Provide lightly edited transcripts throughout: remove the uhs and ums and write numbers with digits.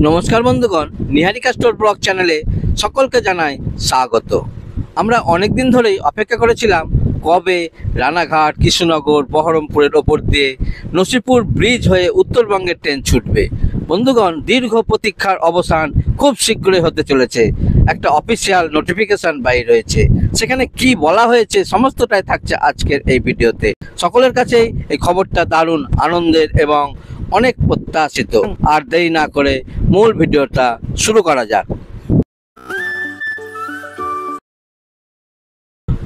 নমস্কার বন্ধুগণ, নিহারিকা store blog চ্যানেলে সকলকে জানাই স্বাগত। আমরা অনেক দিন ধরেই অপেক্ষা করেছিলাম কবে রানাঘাট, কৃষ্ণনগর, বহরমপুরের ওপর দিয়ে নসিপুর ব্রিজ হয়ে উত্তরবঙ্গের ট্রেন ছুটবে। বন্ধুগণ, দীর্ঘ প্রতীক্ষার অবসান খুব শীঘ্রই হতে চলেছে। একটা অফিসিয়াল নোটিফিকেশন বাইর হয়েছে, সেখানে কি বলা হয়েছে সমস্তটাই থাকছে আজকের এই ভিডিওতে। সকলের কাছেই এই খবরটা দারুণ আনন্দের এবং অনেক প্রত্যাশিত। আর দেরি না করে মূল ভিডিওটা শুরু করা যাক।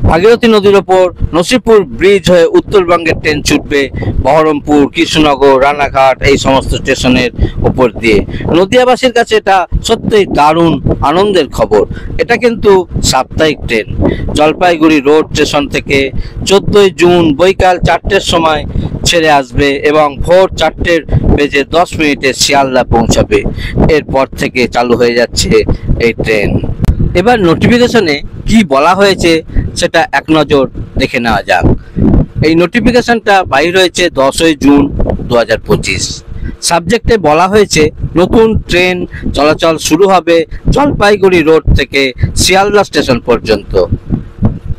ভাগীরথী নদীর ওপর নসিপুর ব্রিজ হয়ে উত্তরবঙ্গের ট্রেন ছুটবে বহরমপুর, কৃষ্ণনগর, রানাঘাট এই সমস্ত স্টেশনের ওপর দিয়ে। নদিয়াবাসীর কাছে এটা সত্যিই দারুণ আনন্দের খবর। এটা কিন্তু সাপ্তাহিক ট্রেন। জলপাইগুড়ি রোড স্টেশন থেকে 14 জুন বৈকাল 4টের সময় ছেড়ে আসবে এবং ভোর 4:10 শিয়ালদা পৌঁছাবে। এরপর থেকে চালু হয়ে যাচ্ছে এই ট্রেন। এবার নোটিফিকেশনে কি বলা হয়েছে সেটা এক নজর দেখে নেওয়া যাক। এই নোটিফিকেশনটা বাইর হয়েছে 10 জুন 2025। সাবজেক্টে বলা হয়েছে নতুন ট্রেন চলাচল শুরু হবে জলপাইগুড়ি রোড থেকে শিয়ালদা স্টেশন পর্যন্ত।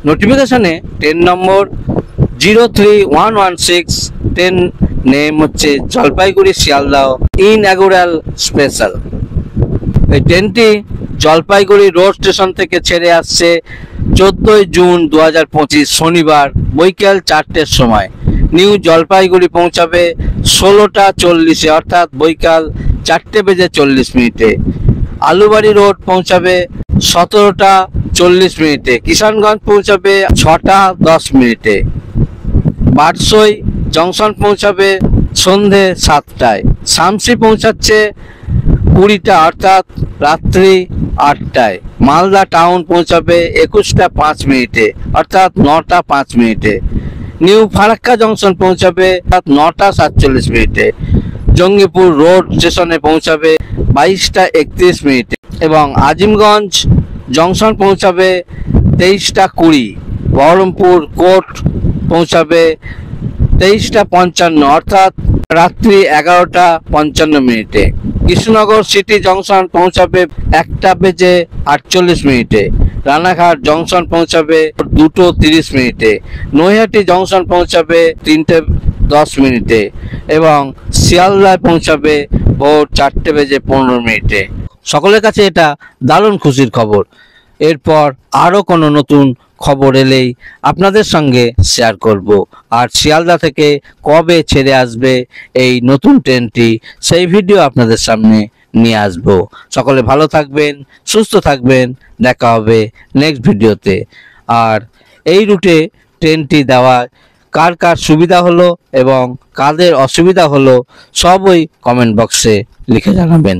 নোটিফিকেশনে ট্রেন নম্বর 03116, ট্রেন নেম হচ্ছে জলপাইগুড়ি শিয়ালদা ইনঅগুরাল স্পেশাল। এই ট্রেনটি জলপাইগুড়ি রোড স্টেশন থেকে ছেড়ে আসছে 14 জুন 2025 শনিবার বৈকাল 4টের সময়। নিউ জলপাইগুড়ি পৌঁছাবে 16:40 অর্থাৎ বৈকাল 4:40। আলুবাড়ি রোড পৌঁছাবে 17:40। কিষানগঞ্জ পৌঁছাবে 6:10। বারসই জংশন পৌঁছাবে সন্ধে 7টায়। শামসি পৌঁছাচ্ছে 20টা অর্থাৎ রাত্রি 8টায়। মালদা টাউন পৌঁছাবে 21:05 অর্থাৎ 9:05। নিউ ফারাক্কা জংশন পৌঁছাবে 9:47। জঙ্গিপুর রোড স্টেশনে পৌঁছাবে 22:31 এবং আজিমগঞ্জ জংশন পৌঁছাবে 23:20। বহরমপুর কোর্ট পৌঁছাবে 23:55 অর্থাৎ রাত্রি 11:55। কৃষ্ণনগর সিটি জংশন পৌঁছাবে 1:48। রানাঘাট জংশন পৌঁছাবে 2:30। নৈহাটি জংশন পৌঁছাবে 3:10 এবং শিয়ালদায় পৌঁছাবে ভোর 4:15। সকলের কাছে এটা দারুণ খুশির খবর। এরপর আরও কোনো নতুন খবর এলেই আপনাদের সঙ্গে শেয়ার করব। আর শিয়ালদা থেকে কবে ছেড়ে আসবে এই নতুন ট্রেনটি সেই ভিডিও আপনাদের সামনে নিয়ে আসব। সকলে ভালো থাকবেন, সুস্থ থাকবেন। দেখা হবে নেক্সট ভিডিওতে। আর এই রুটে ট্রেনটি দেওয়া কার কার সুবিধা হলো এবং কাদের অসুবিধা হলো সবই কমেন্ট বক্সে লিখে জানাবেন।